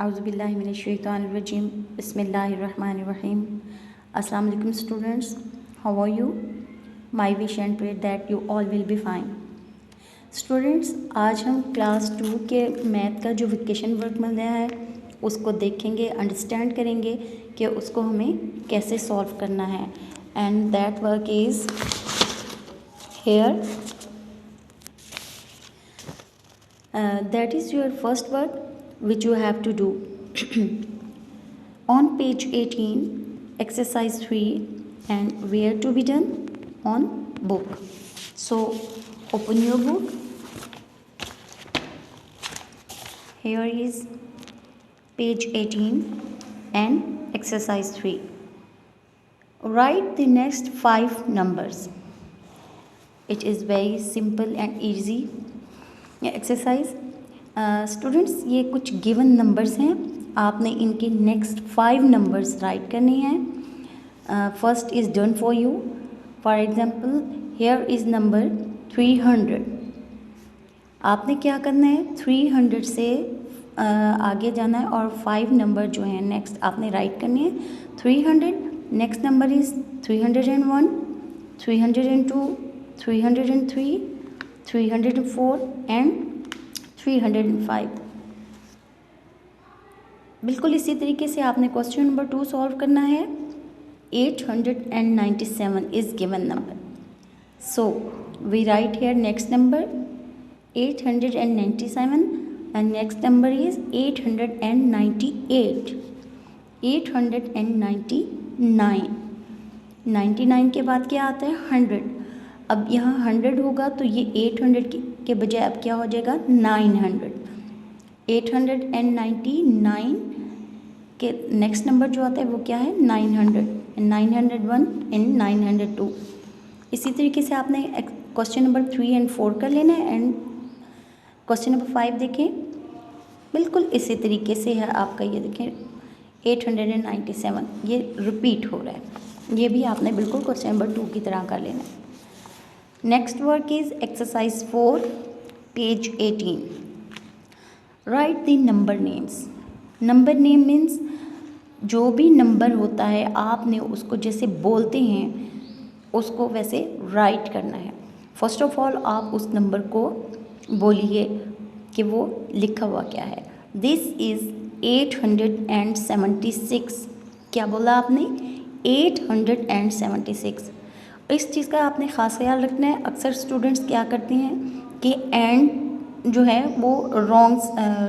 Auzubillahi minash-shaytanir-rajim. Bismillahir-rahmanir-rahim. Assalamu alaikum students. How are you? My wish and prayer that you all will be fine. Students, आज हम class 2 के math का जो vacation work मिल रहा है उसको देखेंगे, अंडरस्टैंड करेंगे कि उसको हमें कैसे सॉल्व करना है. And that work is here. That is your first work which you have to do. On page 18, exercise 3, and where to be done? On book. So open your book. Here is page 18 and exercise 3. Write the next 5 numbers. It is very simple and easy exercise. Students, ये कुछ given numbers हैं, आपने इनके next 5 numbers right करने हैं. First is done for you. For example, here is number 300. आपने क्या करना है, 300 से आगे जाना है और 5 नंबर जो हैं नेक्स्ट आपने राइट करने हैं. 300, नेक्स्ट नंबर इज़ 301, 302, 303, 304 एंड 305. बिल्कुल इसी तरीके से आपने क्वेश्चन नंबर 2 सॉल्व करना है. 897 is given number. So we write here next number 897 and next number is 898. 899. 99 के बाद क्या आता है, 100. अब यहाँ 100 होगा तो ये 800 के बजाय अब क्या हो जाएगा, 900. 899 के नेक्स्ट नंबर जो आता है वो क्या है, 900. 901 एंड 902. इसी तरीके से आपने क्वेश्चन नंबर 3 एंड 4 कर लेना है. एंड क्वेश्चन नंबर 5 देखें, बिल्कुल इसी तरीके से है आपका. ये देखें 897 ये रिपीट हो रहा है. ये भी आपने बिल्कुल क्वेश्चन नंबर 2 की तरह कर लेना है. Next work is exercise 4, page 18. Write the number names. Number name means जो भी नंबर होता है आपने उसको जैसे बोलते हैं उसको वैसे राइट करना है. फर्स्ट ऑफ ऑल आप उस नंबर को बोलिए कि वो लिखा हुआ क्या है. This is 876. क्या बोला आपने, 876. इस चीज़ का आपने ख़ास ख्याल रखना है. अक्सर स्टूडेंट्स क्या करते हैं कि एंड जो है वो रॉन्ग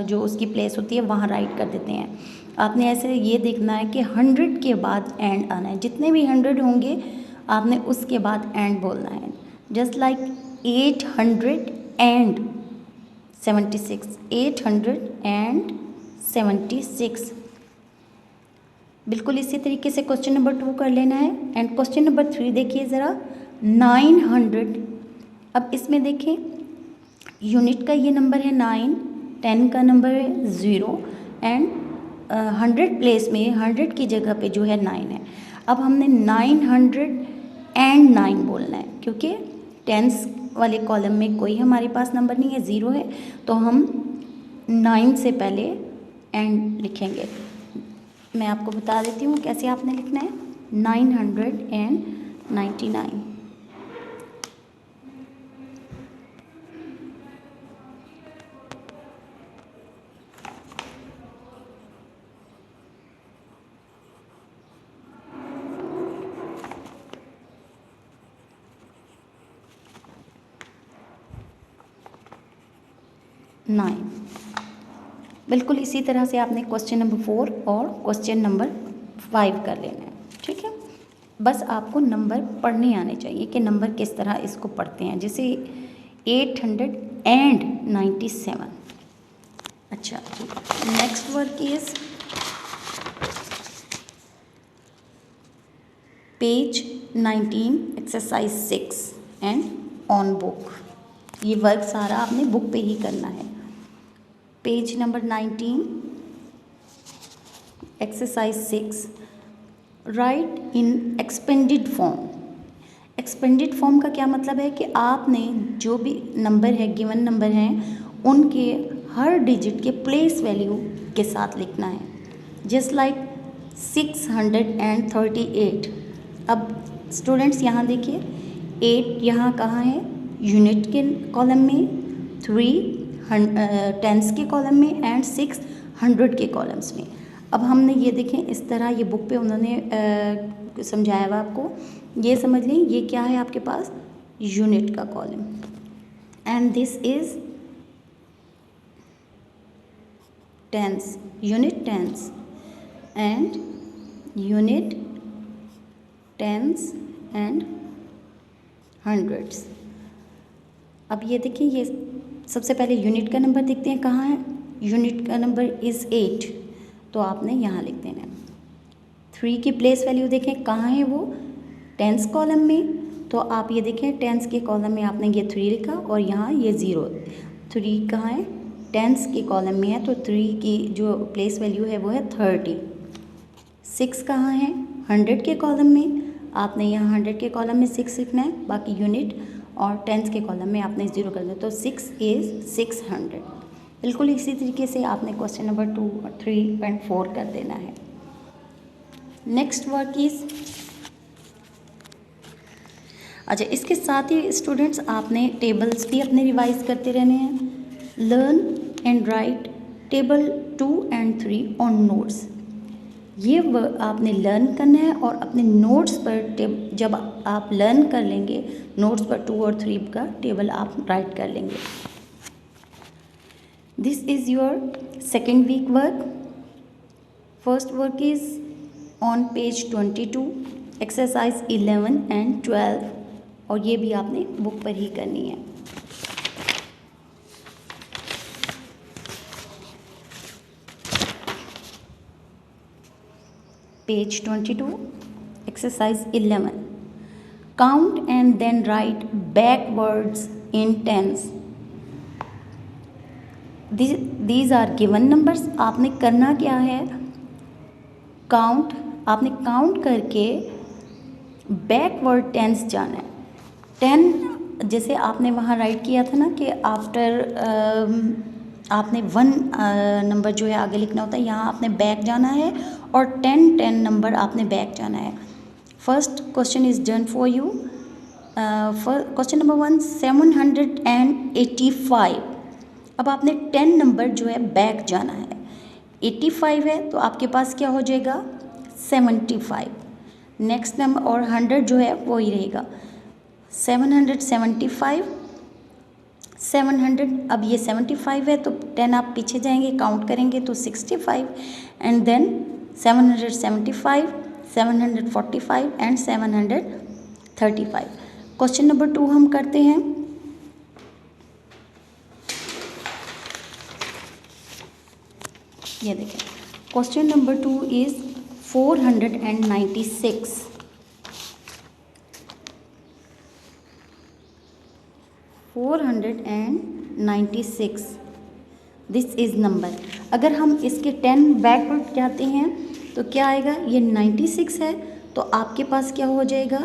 जो उसकी प्लेस होती है वहाँ राइट कर देते हैं. आपने ऐसे ये देखना है कि 100 के बाद एंड आना है. जितने भी 100 होंगे आपने उसके बाद एंड बोलना है. Just like 876. 876. बिल्कुल इसी तरीके से क्वेश्चन नंबर 2 कर लेना है. एंड क्वेश्चन नंबर 3 देखिए ज़रा, 900. अब इसमें देखें यूनिट का ये नंबर है 9, 10 का नंबर है 0 एंड 100 प्लेस में 100 की जगह पे जो है 9 है. अब हमने 909 बोलना है क्योंकि टेंस वाले कॉलम में कोई हमारे पास नंबर नहीं है, 0 है. तो हम 9 से पहले एंड लिखेंगे. मैं आपको बता देती हूँ कैसे आपने लिखना है. 999. बिल्कुल इसी तरह से आपने क्वेश्चन नंबर 4 और क्वेश्चन नंबर 5 कर लेना है. ठीक है, बस आपको नंबर पढ़ने आने चाहिए कि नंबर किस तरह इसको पढ़ते हैं. जैसे 897. अच्छा, next work is page 19, exercise 6 and on book. ये वर्क सारा आपने बुक पे ही करना है. Page number 19, exercise 6. राइट इन एक्सपेंडेड फॉर्म. एक्सपेंडेड फॉर्म का क्या मतलब है कि आपने जो भी नंबर है, गिवन नंबर हैं, उनके हर डिजिट के प्लेस वैल्यू के साथ लिखना है। Just like 638। अब स्टूडेंट्स यहाँ देखिए, 8 यहाँ कहाँ है, यूनिट के कॉलम में, 3 टेंस के कॉलम में एंड 6 100 के कॉलम्स में। अब हमने ये देखें, इस तरह ये बुक पे उन्होंने समझाया हुआ आपको, ये समझ लें ये क्या है आपके पास, यूनिट का column, and this is tens, unit tens and unit tens and hundreds. अब ये देखिए, ये सबसे पहले यूनिट का नंबर देखते हैं कहाँ है, यूनिट का नंबर इज़ 8, तो आपने यहाँ लिख देना है। 3 की प्लेस वैल्यू देखें कहाँ है, वो टेंस कॉलम में, तो आप ये देखें टेंस के कॉलम में आपने ये 3 लिखा और यहाँ ये 0। 3 कहाँ है, टेंस के कॉलम में है, तो 3 की जो प्लेस वैल्यू है वो है 30। 6 कहाँ है, 100 के कॉलम में, आपने यहाँ 100 के कॉलम में 6 लिखना है, बाकी यूनिट और टेंस के कॉलम में आपने 0 कर दिया, तो 6 इज़ 600। बिल्कुल इसी तरीके से आपने क्वेश्चन नंबर 2, 3 एंड 4 कर देना है। नेक्स्ट वर्क इज़, अच्छा इसके साथ ही स्टूडेंट्स आपने टेबल्स भी अपने रिवाइज करते रहने हैं। Learn and right table 2 and 3 on notes. ये आपने लर्न करना है और अपने नोट्स पर जब आप लर्न कर लेंगे, नोट्स पर 2 और 3 का टेबल आप राइट कर लेंगे। This is your second week work. First work is on page 22, exercise 11 and 12, और ये भी आपने बुक पर ही करनी है। Page 22, exercise 11. Count and then write backwards in tens. These are given numbers. आपने करना क्या है, काउंट, आपने काउंट करके बैकवर्ड टेंस जाना है। 10 जैसे आपने वहाँ राइट किया था ना कि आफ्टर आपने 1 नंबर जो है आगे लिखना होता है, यहाँ आपने बैक जाना है और 10 नंबर आपने बैक जाना है। First question is done for you. Question number 1, 785। अब आपने 10 नंबर जो है बैक जाना है। 85 है तो आपके पास क्या हो जाएगा, 75। नेक्स्ट नंबर और 100 जो है वो ही रहेगा, 775, 700। अब ये 75 है तो 10 आप पीछे जाएंगे, काउंट करेंगे तो 65, and then 775, 745 and 735। Question number 2 हम करते हैं। ये देखें, question number 2 is 496। 496 this is number. अगर हम इसके 10 बैकवर्ड जाते हैं तो क्या आएगा, ये 96 है तो आपके पास क्या हो जाएगा,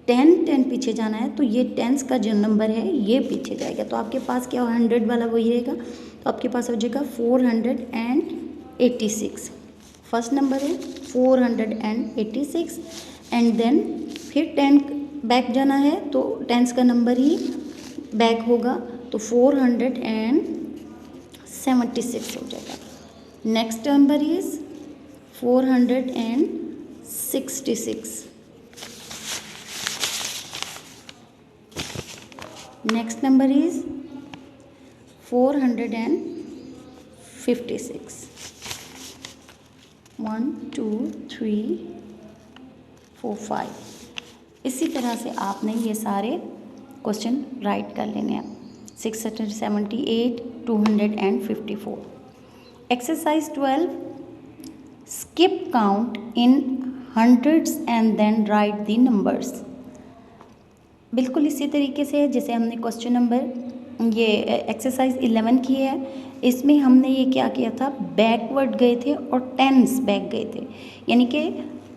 10 पीछे जाना है तो ये टेंस का जो नंबर है ये पीछे जाएगा, तो आपके पास क्या हो, 100 वाला वही रहेगा, तो आपके पास हो जाएगा 486। फर्स्ट नंबर है 486, एंड देन फिर 10 बैक जाना है तो टेंस का नंबर ही बैक होगा, तो 476 हो जाएगा। Next number is 466। Next number is 456। 1 2 3 4 5। इसी तरह से आपने ये सारे क्वेश्चन राइट कर लेने हैं। 678, 254। Exercise 12, skip count in hundreds and then write the numbers. बिल्कुल इसी तरीके से जैसे हमने क्वेश्चन नंबर ये एक्सरसाइज 11 की है, इसमें हमने ये क्या किया था, बैकवर्ड गए थे और टेंस बैक गए थे, यानी कि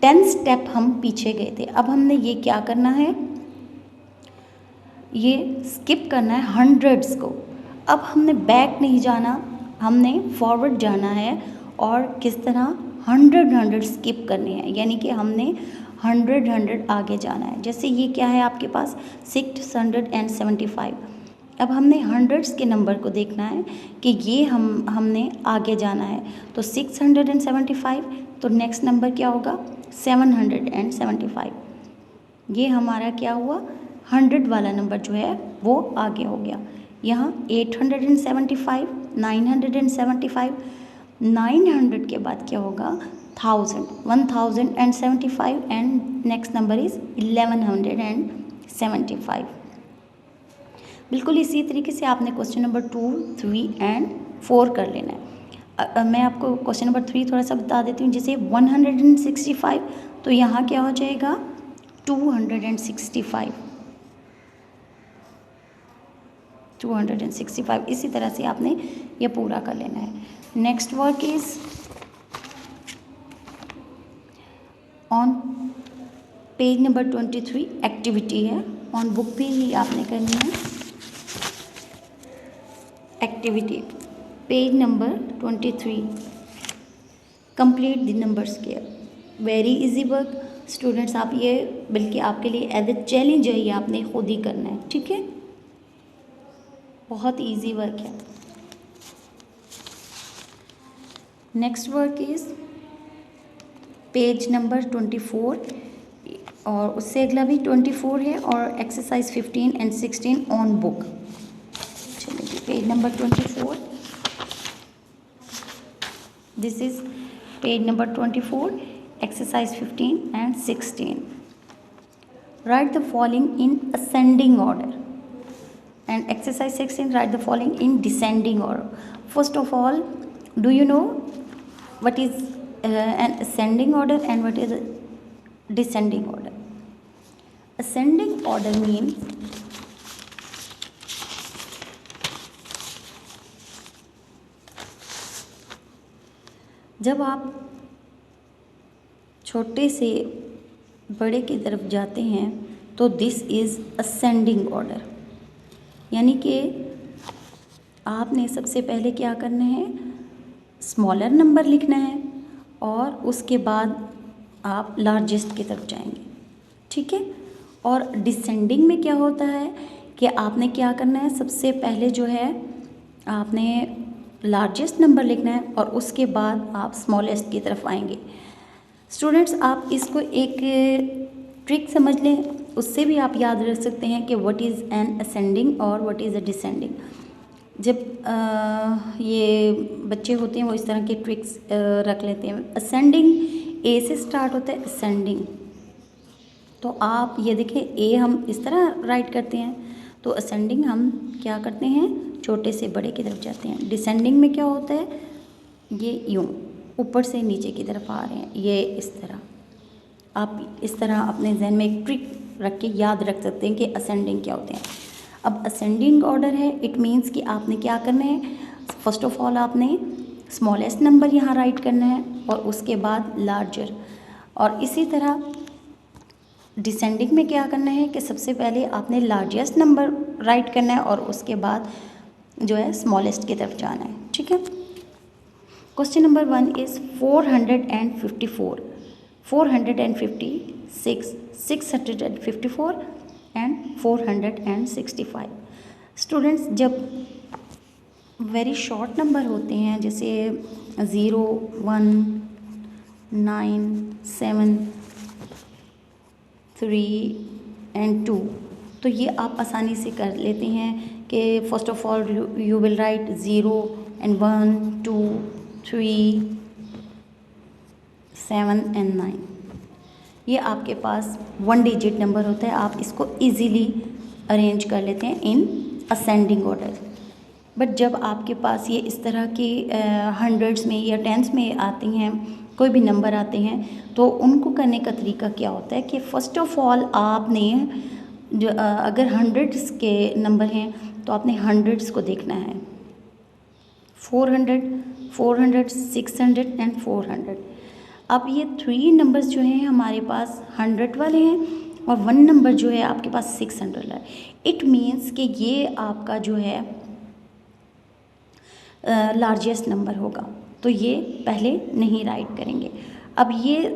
10 स्टेप हम पीछे गए थे। अब हमने ये क्या करना है, ये स्किप करना है हंड्रेड्स को। अब हमने बैक नहीं जाना, हमने फॉरवर्ड जाना है और किस तरह 100 स्किप करने हैं, यानी कि हमने 100 आगे जाना है। जैसे ये क्या है आपके पास 675। अब हमने हंड्रेड्स के नंबर को देखना है कि ये हमने आगे जाना है, तो 675, तो नेक्स्ट नंबर क्या होगा 775। ये हमारा क्या हुआ 100 वाला नंबर जो है वो आगे हो गया। यहाँ 875, 975, 900 के बाद क्या होगा 1075 एंड नेक्स्ट नंबर इज़ 1175। बिल्कुल इसी तरीके से आपने क्वेश्चन नंबर 2, 3 एंड 4 कर लेना है। मैं आपको क्वेश्चन नंबर 3 थोड़ा सा बता देती हूँ। जैसे 165, तो यहाँ क्या हो जाएगा 265। 265 इसी तरह से आपने ये पूरा कर लेना है। Next work is on page number 23, activity है, ऑन बुक भी ही आपने करनी है। Activity page number 23, complete the number square. Very easy work students, आप ये बल्कि आपके लिए एज ए चैलेंज है, ये आपने खुद ही करना है, ठीक है। बहुत इजी वर्क है। Next work is page number 24 और उससे अगला भी 24 है और एक्सरसाइज 15 एंड 16 ऑन बुक। चलिए page number 24, this is page number 24, exercise 15 and 16। Right the following in ascending order and exercise 16, write the following in descending order. First of all, do you know what is an ascending order and what is a descending order? Ascending order means जब आप छोटे से बड़े की तरफ जाते हैं तो दिस इज असेंडिंग ऑर्डर, यानी कि आपने सबसे पहले क्या करना है स्मॉलर नंबर लिखना है और उसके बाद आप लार्जेस्ट की तरफ जाएंगे, ठीक है। और डिसेंडिंग में क्या होता है कि आपने क्या करना है सबसे पहले जो है आपने लार्जेस्ट नंबर लिखना है और उसके बाद आप स्मॉलेस्ट की तरफ आएंगे। स्टूडेंट्स, आप इसको एक ट्रिक समझ लें, उससे भी आप याद रख सकते हैं कि व्हाट इज़ एन असेंडिंग और व्हाट इज़ अ डिसेंडिंग। जब ये बच्चे होते हैं वो इस तरह के ट्रिक्स रख लेते हैं। असेंडिंग ए से स्टार्ट होता है असेंडिंग, तो आप ये देखें ए हम इस तरह राइट करते हैं, तो असेंडिंग हम क्या करते हैं छोटे से बड़े की तरफ जाते हैं। डिसेंडिंग में क्या होता है ये यूँ ऊपर से नीचे की तरफ आ रहे हैं, ये इस तरह। आप इस तरह अपने जहन में एक ट्रिक रख के याद रख सकते हैं कि असेंडिंग क्या होते हैं। अब असेंडिंग ऑर्डर है, इट मीन्स कि आपने क्या करना है फर्स्ट ऑफ ऑल आपने स्मॉलेस्ट नंबर यहाँ राइट करना है और उसके बाद लार्जर। और इसी तरह डिसेंडिंग में क्या करना है कि सबसे पहले आपने लार्जेस्ट नंबर राइट करना है और उसके बाद जो है स्मॉलेस्ट की तरफ जाना है, ठीक है। Question number 1 is 454, 456, 654 and 465। Students, जब वेरी शॉर्ट नंबर होते हैं जैसे 0, 1, 9, 7, 3 एंड 2, तो ये आप आसानी से कर लेते हैं कि first of all you will write 0 and 1, 2, 3, 7 and 9। ये आपके पास 1 डिजिट नंबर होता है, आप इसको इजीली अरेंज कर लेते हैं इन असेंडिंग ऑर्डर। बट जब आपके पास ये इस तरह की हंड्रेड्स में या टेंस में आती हैं, कोई भी नंबर आते हैं, तो उनको करने का तरीका क्या होता है कि फ़र्स्ट ऑफ ऑल आपने जो अगर हंड्रेड्स के नंबर हैं तो आपने हंड्रेड्स को देखना है, 400, 400, 600 एंड 400। अब ये 3 नंबर्स जो हैं हमारे पास 100 वाले हैं और 1 नंबर जो है आपके पास 600 है। इट मीन्स कि ये आपका जो है लार्जेस्ट नंबर होगा, तो ये पहले नहीं राइट करेंगे। अब ये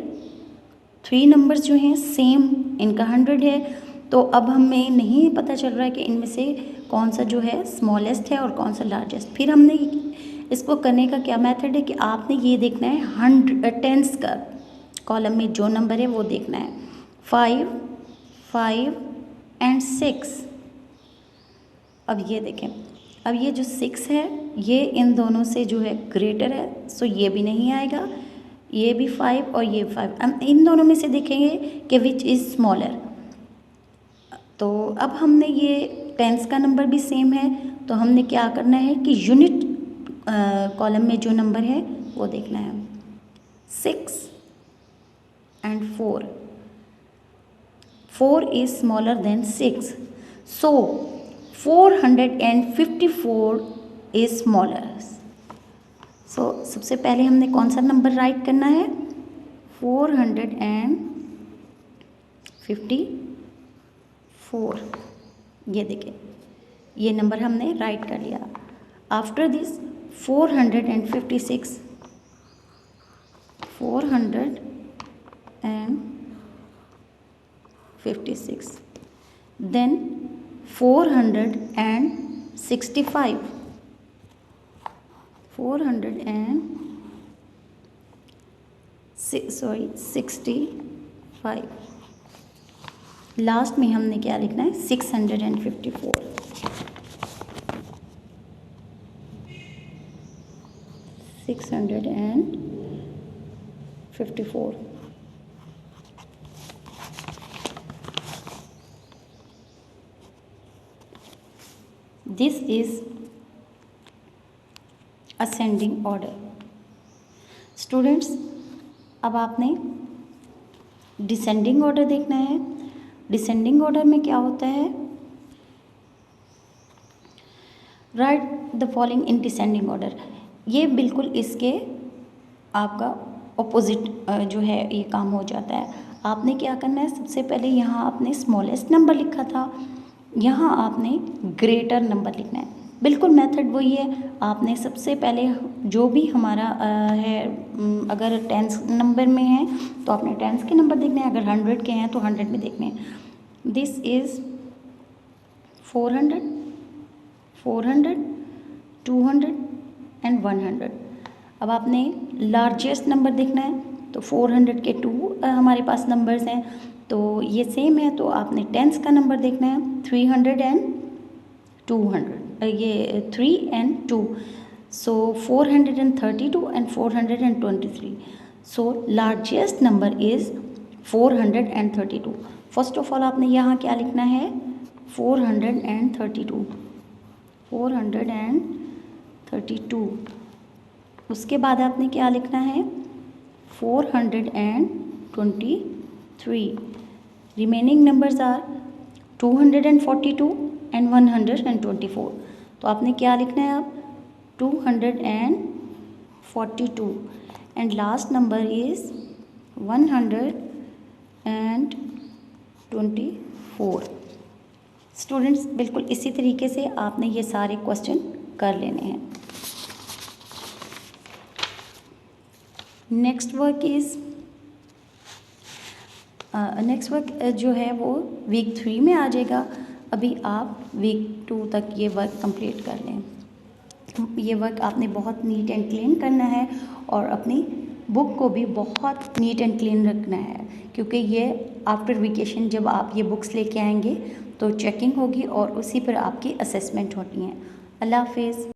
3 नंबर्स जो हैं सेम, इनका 100 है, तो अब हमें नहीं पता चल रहा है कि इनमें से कौन सा जो है स्मॉलेस्ट है और कौन सा लार्जेस्ट। फिर हमने इसको करने का क्या मेथड है कि आपने ये देखना है 100 टेंस का कॉलम में जो नंबर है वो देखना है, 5, 5 एंड 6। अब ये देखें, अब ये जो 6 है ये इन दोनों से जो है ग्रेटर है, सो ये भी नहीं आएगा, ये भी 5 और ये 5। हम इन दोनों में से देखेंगे कि विच इज़ स्मॉलर। तो अब हमने ये टेंस का नंबर भी सेम है, तो हमने क्या करना है कि यूनिट कॉलम में जो नंबर है वो देखना है, 6 and 4। 4 is smaller than 6, so 454 is smaller. So सबसे पहले हमने कौन सा नंबर राइट करना है, 454। ये देखिए ये नंबर हमने राइट कर लिया। After this 456, 456, then 465, 65। लास्ट में हमने क्या लिखना है, 654, 654। This is ascending order. Students, अब आपने डिसेंडिंग ऑर्डर देखना है। डिसेंडिंग ऑर्डर में क्या होता है, right the following in descending order. ये बिल्कुल इसके आपका ऑपोजिट जो है ये काम हो जाता है। आपने क्या करना है, सबसे पहले यहाँ आपने स्मॉलेस्ट नंबर लिखा था, यहाँ आपने ग्रेटर नंबर लिखना है। बिल्कुल मेथड वही है। आपने सबसे पहले जो भी हमारा है, अगर टेंस नंबर में है तो आपने टेंस के नंबर देखने हैं, अगर 100 के हैं तो 100 में देखने हैं। This is 400, 400, 200 and 100। अब आपने लार्जेस्ट नंबर देखना है, तो 400 के 2 हमारे पास नंबर्स हैं, तो ये सेम है, तो आपने टेंस का नंबर देखना है, 300 एंड 200, ये 3 and 2, so 432 and 423। So largest number is 432। First of all आपने यहाँ क्या लिखना है, 432, 432। उसके बाद आपने क्या लिखना है, 423। Remaining numbers are 242 and 124। तो आपने क्या लिखना है अब, 242 and last number is 124। Students, बिल्कुल इसी तरीके से आपने ये सारे क्वेश्चन कर लेने हैं। नेक्स्ट वर्क जो है वो वीक 3 में आ जाएगा। अभी आप वीक 2 तक ये वर्क कंप्लीट कर लें। ये वर्क आपने बहुत नीट एंड क्लीन करना है और अपनी बुक को भी बहुत नीट एंड क्लीन रखना है, क्योंकि ये आफ्टर वेकेशन जब आप ये बुक्स लेके आएंगे तो चेकिंग होगी और उसी पर आपकी असेसमेंट होती हैं। अल्लाह हाफिज़।